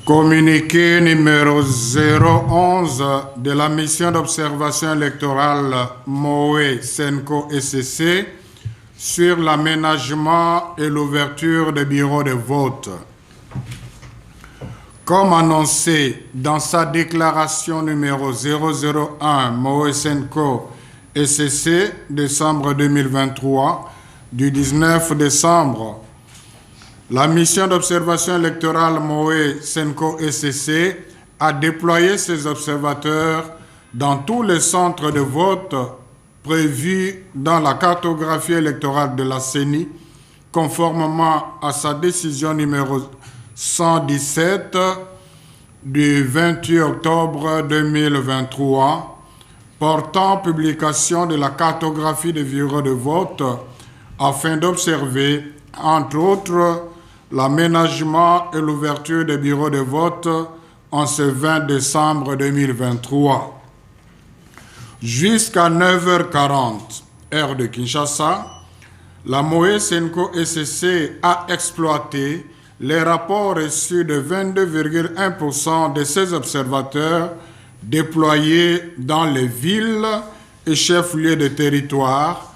Communiqué numéro 011 de la mission d'observation électorale MOE Senco SCC sur l'aménagement et l'ouverture des bureaux de vote. Comme annoncé dans sa déclaration numéro 001 MOE Senco SCC décembre 2023 du 19 décembre, la mission d'observation électorale MOE Senco SCC a déployé ses observateurs dans tous les centres de vote prévus dans la cartographie électorale de la CENI, conformément à sa décision numéro 117 du 28 octobre 2023, portant publication de la cartographie des bureaux de vote afin d'observer, entre autres, l'aménagement et l'ouverture des bureaux de vote en ce 20 décembre 2023. Jusqu'à 9h40, heure de Kinshasa, la MOE Senco SCC a exploité les rapports reçus de 22,1% de ses observateurs déployés dans les villes et chefs-lieux de territoire,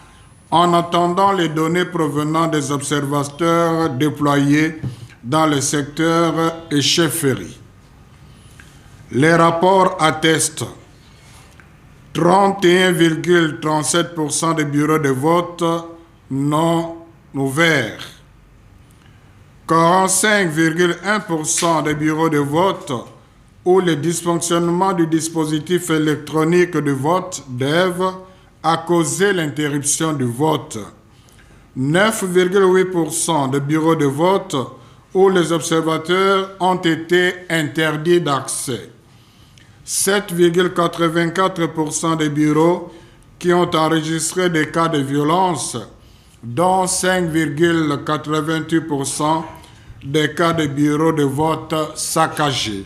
en attendant les données provenant des observateurs déployés dans les secteurs et chefferies. Les rapports attestent 31,37% des bureaux de vote non ouverts, 45,1% des bureaux de vote où les dysfonctionnements du dispositif électronique de vote DEV a causé l'interruption du vote, 9,8% de bureaux de vote où les observateurs ont été interdits d'accès, 7,84% des bureaux qui ont enregistré des cas de violence, dont 5,88% des cas de bureaux de vote saccagés,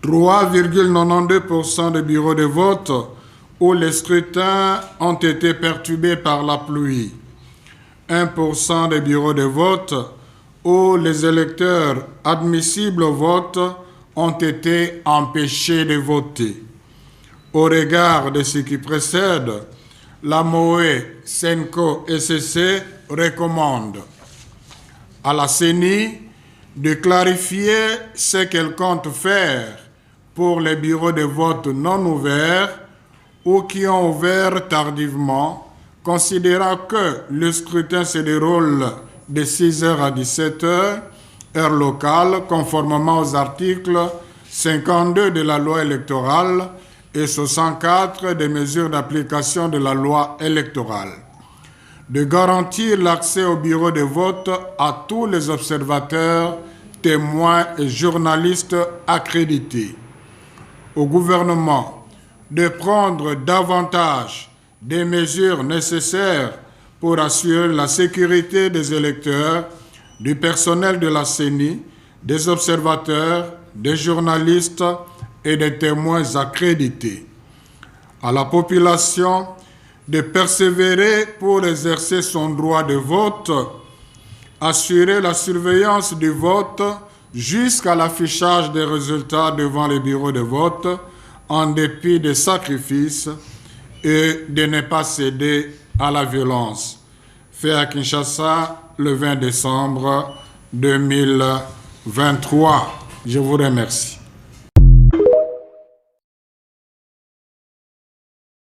3,92% des bureaux de vote où les scrutins ont été perturbés par la pluie, 1% des bureaux de vote où les électeurs admissibles au vote ont été empêchés de voter. Au regard de ce qui précède, la MOE Senco SCC recommande à la CENI de clarifier ce qu'elle compte faire pour les bureaux de vote non ouverts ou qui ont ouvert tardivement, considérant que le scrutin se déroule de 6h à 17h, heure locale, conformément aux articles 52 de la loi électorale et 64 des mesures d'application de la loi électorale, de garantir l'accès au bureau de vote à tous les observateurs, témoins et journalistes accrédités, au gouvernement de prendre davantage des mesures nécessaires pour assurer la sécurité des électeurs, du personnel de la CENI, des observateurs, des journalistes et des témoins accrédités. À la population de persévérer pour exercer son droit de vote, assurer la surveillance du vote jusqu'à l'affichage des résultats devant les bureaux de vote, en dépit des sacrifices, et de ne pas céder à la violence. Fait à Kinshasa le 20 décembre 2023. Je vous remercie.